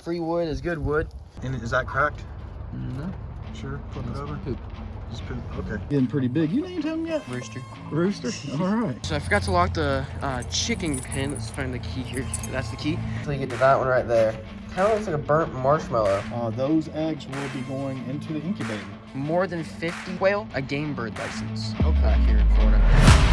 Free wood is good wood. And is that cracked? No. Sure, flip it over. Poop. Just poop, okay. Getting pretty big. You named him yet? Rooster. Rooster? All right. So I forgot to lock the chicken pen. Let's find the key here. That's the key. So you get to that one right there. Kind of looks like a burnt marshmallow. Those eggs will be going into the incubator. More than 50 quail, a game bird license. Okay. Here in Florida.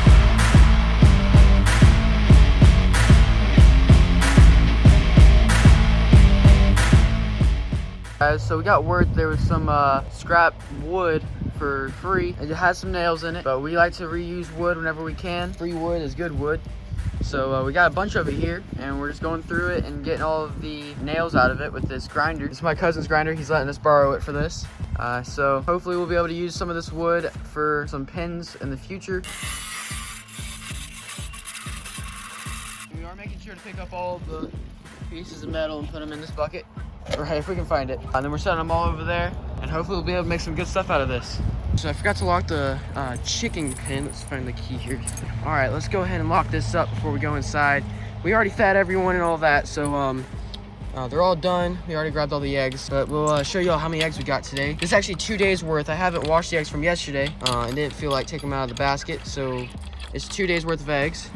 Guys, so we got word there was some scrap wood for free. It has some nails in it, but we like to reuse wood whenever we can. Free wood is good wood. So we got a bunch of it here, and we're just going through it and getting all of the nails out of it with this grinder. This is my cousin's grinder. He's letting us borrow it for this. So hopefully we'll be able to use some of this wood for some pins in the future. We are making sure to pick up all of the pieces of metal and put them in this bucket. Right, if we can find it. And then we're setting them all over there, and hopefully we'll be able to make some good stuff out of this. So I forgot to lock the chicken pen. Let's find the key here. All right, let's go ahead and lock this up before we go inside. We already fed everyone and all that, so they're all done. We already grabbed all the eggs, but we'll show you all how many eggs we got today. This is actually 2 days worth. I haven't washed the eggs from yesterday and didn't feel like taking them out of the basket, so it's 2 days worth of eggs.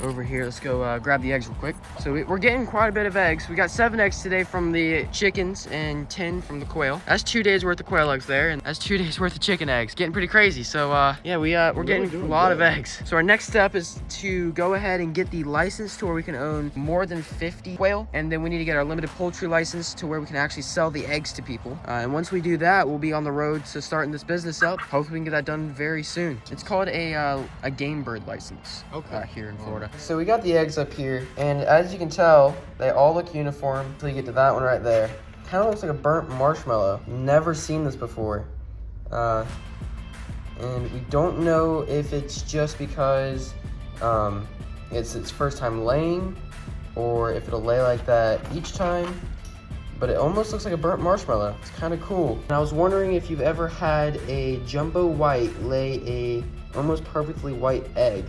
Over here, let's go grab the eggs real quick. So we're getting quite a bit of eggs. We got 7 eggs today from the chickens and 10 from the quail. That's 2 days worth of quail eggs there, and that's 2 days worth of chicken eggs. Getting pretty crazy. So yeah, we're getting a lot of eggs. So our next step is to go ahead and get the license to where we can own more than 50 quail, and then we need to get our limited poultry license to where we can actually sell the eggs to people. And once we do that, we'll be on the road to starting this business up. Hopefully we can get that done very soon. It's called a game bird license. Okay. Here in Florida. So we got the eggs up here, and as you can tell, they all look uniform until you get to that one right there. Kind of looks like a burnt marshmallow. Never seen this before. And we don't know if it's just because it's its first time laying, or if it'll lay like that each time, but it almost looks like a burnt marshmallow. It's kind of cool. And I was wondering if you've ever had a jumbo white lay a almost perfectly white egg.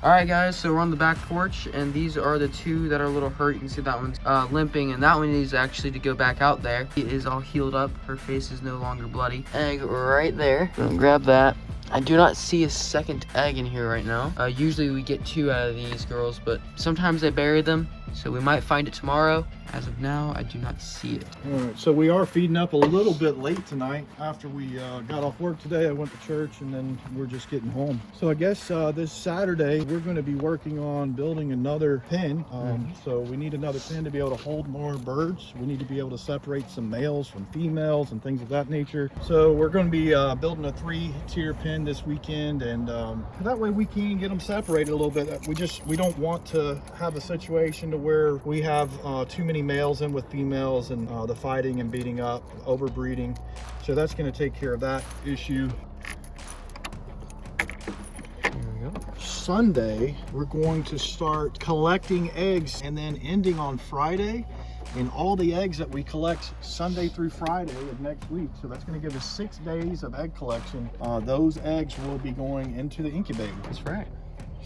All right, guys, so we're on the back porch, and these are the 2 that are a little hurt. You can see that one's limping, and that one needs actually to go back out there. It is all healed up. Her face is no longer bloody. Egg right there. Grab that. I do not see a second egg in here right now. Usually we get 2 out of these girls, but sometimes they bury them, so we might find it tomorrow. As of now, I do not see it. All right, so we are feeding up a little bit late tonight. After we got off work today, I went to church, and then we're just getting home. So I guess this Saturday, we're going to be working on building another pen. So we need another pen to be able to hold more birds. We need to be able to separate some males from females and things of that nature. So we're going to be building a 3-tier pen this weekend, and that way we can get them separated a little bit. We don't want to have a situation to where we have too many males in with females, and the fighting and beating up, overbreeding. So that's going to take care of that issue. There we go. Sunday, we're going to start collecting eggs, and then ending on Friday. And all the eggs that we collect Sunday through Friday of next week, so that's going to give us 6 days of egg collection. Those eggs will be going into the incubator. That's right.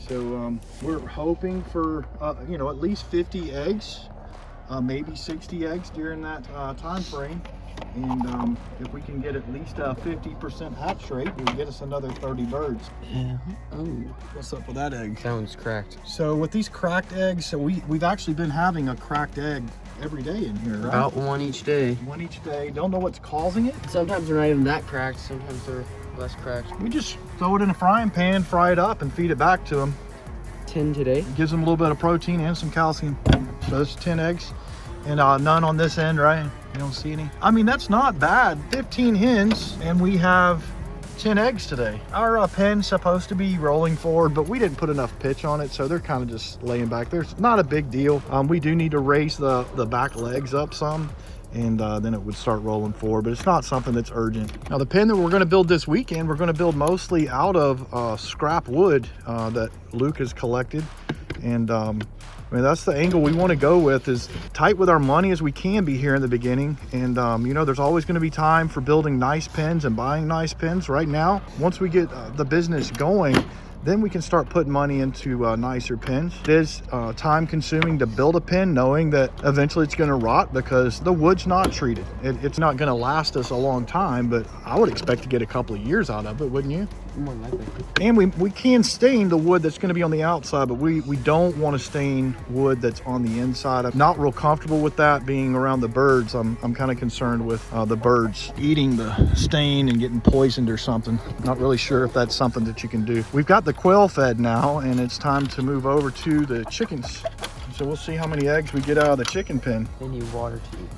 So we're hoping for at least 50 eggs, maybe 60 eggs during that time frame. And if we can get at least a 50% hatch rate, it'll get us another 30 birds. Yeah. Oh, what's up with that egg? that one's cracked. So with these cracked eggs, so we've actually been having a cracked egg every day in here, right? About 1 each day. 1 each day. Don't know what's causing it. Sometimes they're not even that cracked. Sometimes they're less cracked. We just throw it in a frying pan, fry it up, and feed it back to them. 10 today. It gives them a little bit of protein and some calcium. So that's 10 eggs. And none on this end, right? You don't see any. I mean, that's not bad. 15 hens, and we have 10 eggs today. Our pen's supposed to be rolling forward, but we didn't put enough pitch on it, so they're kind of just laying back. There's not a big deal. We do need to raise the back legs up some, and then it would start rolling forward, but it's not something that's urgent. Now, the pen that we're going to build this weekend, we're going to build mostly out of scrap wood that Luke has collected. And I mean, that's the angle we want to go with, is tight with our money as we can be here in the beginning. And there's always going to be time for building nice pens and buying nice pens. Right now, once we get the business going, then we can start putting money into nicer pens. It is time consuming to build a pen, knowing that eventually it's going to rot because the wood's not treated. It's not going to last us a long time, but I would expect to get a couple of years out of it, wouldn't you? More than likely. And we can stain the wood that's going to be on the outside, but we don't want to stain wood that's on the inside. I'm not real comfortable with that being around the birds. I'm kind of concerned with the birds eating the stain and getting poisoned or something. Not really sure if that's something that you can do. We've got the quail fed now, and it's time to move over to the chickens. So we'll see how many eggs we get out of the chicken pen. They need water to eat.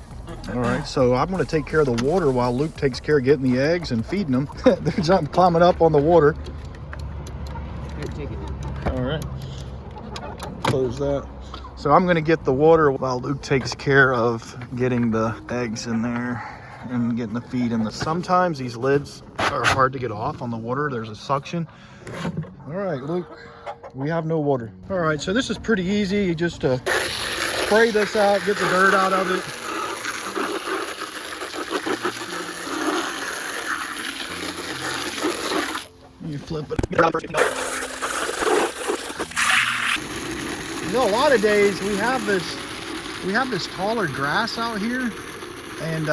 All right, so I'm going to take care of the water while Luke takes care of getting the eggs and feeding them. They're climbing up on the water. Here, take it. All right, close that. So I'm going to get the water while Luke takes care of getting the eggs in there and getting the feed in. Sometimes these lids are hard to get off on the water. There's a suction. All right, Luke, we have no water. All right, so this is pretty easy. You just spray this out, get the dirt out of it. You flip it. You know, a lot of days we have this taller grass out here, and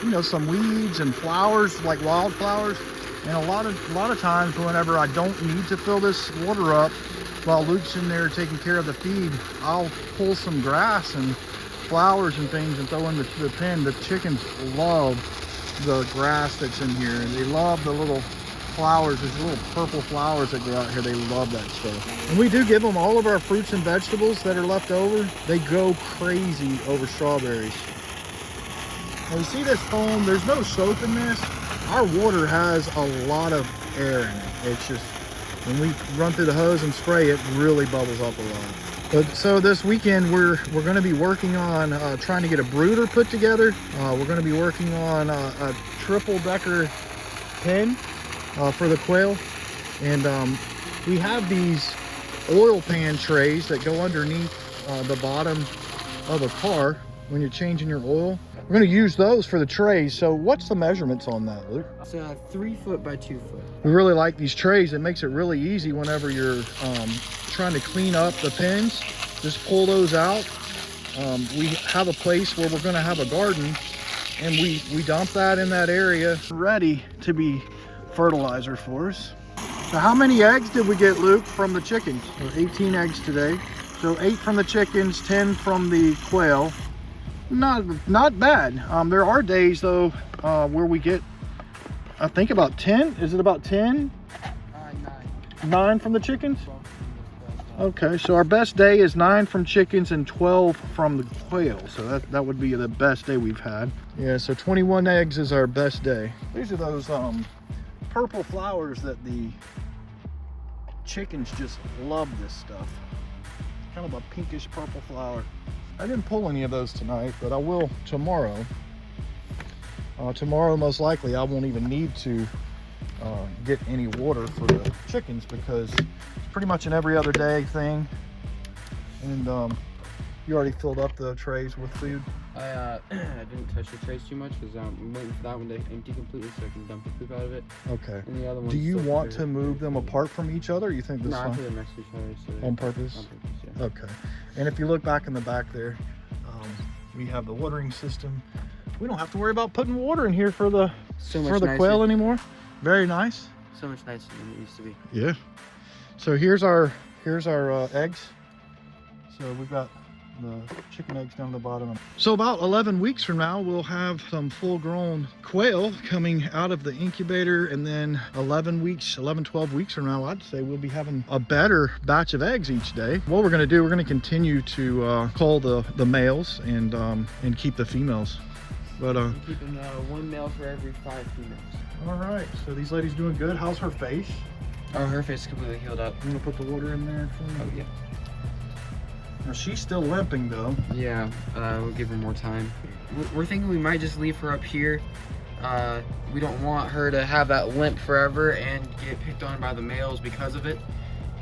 you know, some weeds and flowers like wildflowers. And a lot of times, whenever I don't need to fill this water up, while Luke's in there taking care of the feed, I'll pull some grass and flowers and things and throw in the pen. The chickens love the grass that's in here, and they love the little flowers. There's little purple flowers that grow out here. They love that stuff. And we do give them all of our fruits and vegetables that are left over. They go crazy over strawberries. Now you see this foam, there's no soap in this. Our water has a lot of air in it. It's just, when we run through the hose and spray, it really bubbles up a lot. But so this weekend we're going to be working on trying to get a brooder put together. We're going to be working on a triple decker pen for the quail, and we have these oil pan trays that go underneath the bottom of a car when you're changing your oil. We're going to use those for the trays. So what's the measurements on that, Luke? It's 3 foot by 2 foot. We really like these trays. It makes it really easy whenever you're trying to clean up the pens. Just pull those out. We have a place where we're going to have a garden, and we dump that in that area ready to be fertilizer for us. So how many eggs did we get, Luke, from the chickens? So 18 eggs today. So 8 from the chickens, 10 from the quail. Not bad. There are days though where we get, I think, about 10. Is it about 10? 9 from the chickens? Okay, so our best day is 9 from chickens and 12 from the quail. So that would be the best day we've had. Yeah, so 21 eggs is our best day. These are those purple flowers that the chickens just love. This stuff, kind of a pinkish purple flower. I didn't pull any of those tonight, but I will tomorrow. Tomorrow, most likely, I won't even need to get any water for the chickens because it's pretty much an every other day thing. And you already filled up the trays with food. I didn't touch the trays too much because I'm waiting for that one to empty completely so I can dump the poop out of it. Okay. And the other one. Do you want to move them apart from each other? Or you think this? No, I put them next to each other. So on purpose? On purpose, yeah. Okay. And if you look back in the back there, we have the watering system. We don't have to worry about putting water in here for the quail anymore. Very nice. So much nicer than it used to be. Yeah. So here's our eggs. So we've got the chicken eggs down the bottom. So about 11 weeks from now, we'll have some full-grown quail coming out of the incubator, and then 11, 12 weeks from now, I'd say we'll be having a better batch of eggs each day. What we're going to do, we're going to continue to cull the males and keep the females. But I'm keeping 1 male for every 5 females. All right. So these ladies doing good. How's her face? Oh, her face is completely healed up. I'm gonna put the water in there for you. Oh yeah. Now she's still limping though. Yeah, we'll give her more time. We're thinking we might just leave her up here. We don't want her to have that limp forever and get picked on by the males because of it.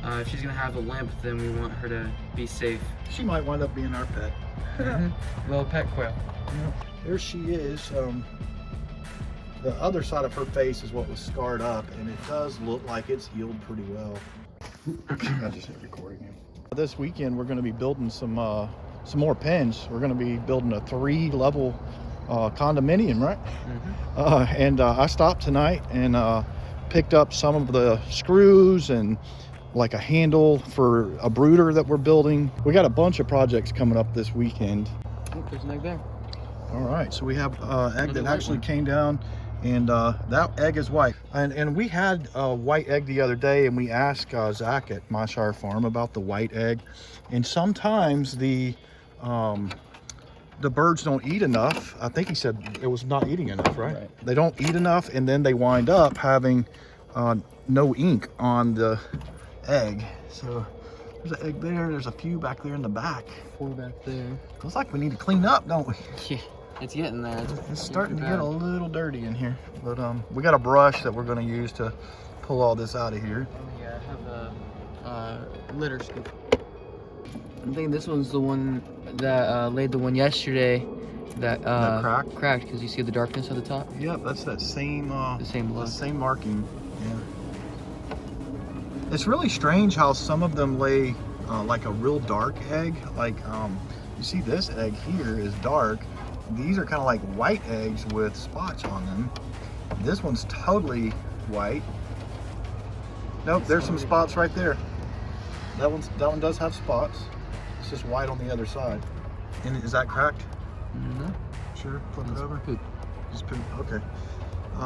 If she's gonna have the limp, then we want her to be safe. She might wind up being our pet. Little pet quail. Yeah. There she is. The other side of her face is what was scarred up, and it does look like it's healed pretty well. I just hit recording you. This weekend we're going to be building some more pens. We're going to be building a 3-level condominium, right? Mm-hmm. I stopped tonight and picked up some of the screws and like a handle for a brooder that we're building. We got a bunch of projects coming up this weekend. Oh, there's an egg there. All right, so we have egg that actually came down, and that egg is white. And we had a white egg the other day, and we asked Zach at My Shire Farm about the white egg. And sometimes the birds don't eat enough. I think he said it was not eating enough, right? They don't eat enough, and then they wind up having no ink on the egg. So there's an egg there. There's a few back there in the back. 4 back there. Looks like we need to clean up, don't we? Yeah, it's getting there. It's starting to get a little dirty in here. But we got a brush that we're going to use to pull all this out of here. Oh yeah, I have a litter scoop. I think this one's the one that laid the one yesterday that cracked because you see the darkness at the top. Yep, that's that same the same marking. Yeah. It's really strange how some of them lay like a real dark egg. Like you see this egg here is dark. These are kind of like white eggs with spots on them. This one's totally white. Nope, there's some spots right there. That one does have spots. It's just white on the other side. And is that cracked? No. Sure, flip it over. Poop. Just poop. Okay.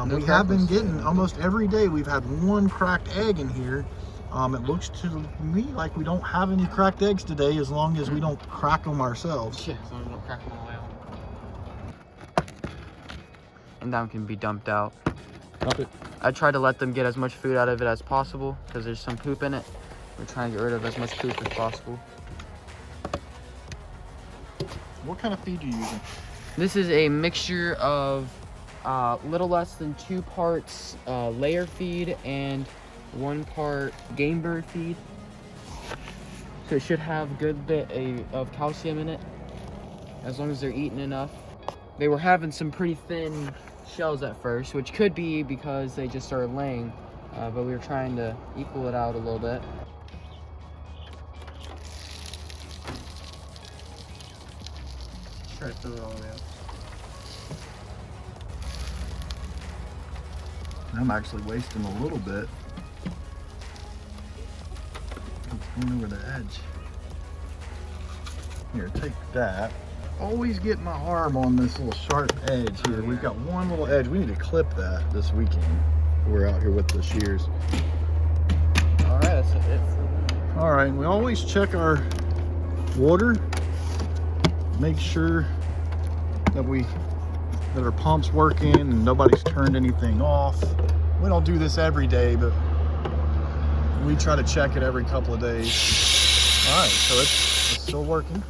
No we have been getting almost every day. We've had one cracked egg in here. It looks to me like we don't have any cracked eggs today, as long as we don't crack them ourselves. Yeah, as long as we don't crack them all the way out. And that one can be dumped out. Dump it. I try to let them get as much food out of it as possible because there's some poop in it. We're trying to get rid of as much poop as possible. What kind of feed are you using? This is a mixture of little less than 2 parts layer feed and 1 part game bird feed. So it should have a good bit of calcium in it, as long as they're eating enough. They were having some pretty thin shells at first, which could be because they just started laying, but we were trying to equal it out a little bit. Try to fill it all the way up. I'm actually wasting a little bit. It's going over the edge. Here, take that. Always get my arm on this little sharp edge here. We've got one little edge. We need to clip that this weekend. We're out here with the shears. All right, that's it. All right, we always check our water. Make sure that our pump's working and nobody's turned anything off. We don't do this every day, but we try to check it every couple of days. All right, so it's still working.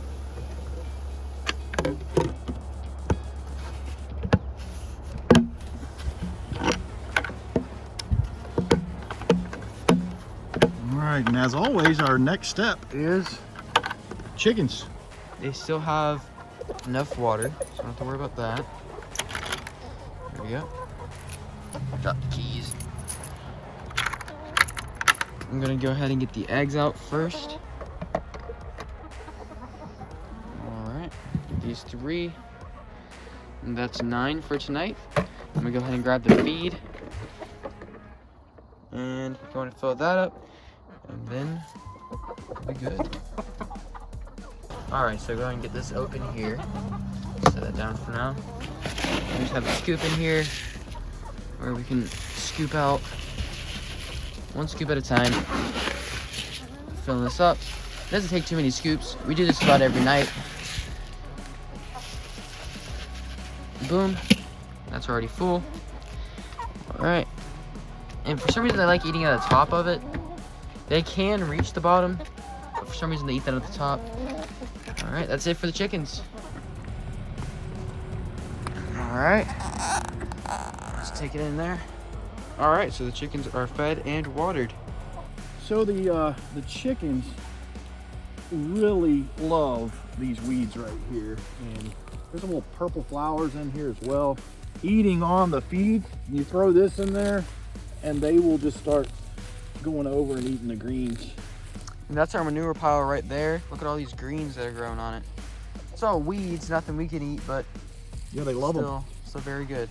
All right, and as always, our next step is chickens. They still have enough water, so don't have to worry about that. There we go. Drop the keys. I'm gonna go ahead and get the eggs out first. Alright, these 3. And that's 9 for tonight. I'm gonna go ahead and grab the feed. And going to fill that up. And then we'll be good. Alright, so go ahead and get this open here. Set that down for now. We just have a scoop in here where we can scoop out 1 scoop at a time. Filling this up. It doesn't take too many scoops. We do this about every night. Boom. That's already full. Alright. And for some reason I like eating at the top of it. They can reach the bottom, but for some reason they eat that at the top. Alright, that's it for the chickens. Alright. Let's take it in there. Alright, so the chickens are fed and watered. So the chickens really love these weeds right here. And there's some little purple flowers in here as well. eating on the feed. You throw this in there and they will just start going over and eating the greens. And that's our manure pile right there. Look at all these greens that are growing on it. It's all weeds, nothing we can eat, but yeah, they love them. Still very good.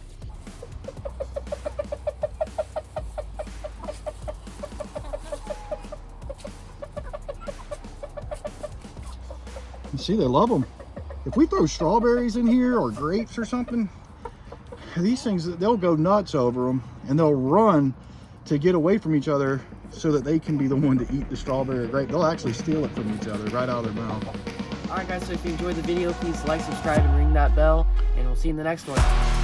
You see, they love them. If we throw strawberries in here or grapes or something, these things, they'll go nuts over them and they'll run to get away from each other so that they can be the one to eat the strawberry or grape. They'll actually steal it from each other right out of their mouth. Alright guys, so if you enjoyed the video, please like, subscribe, and ring that bell, and we'll see you in the next one.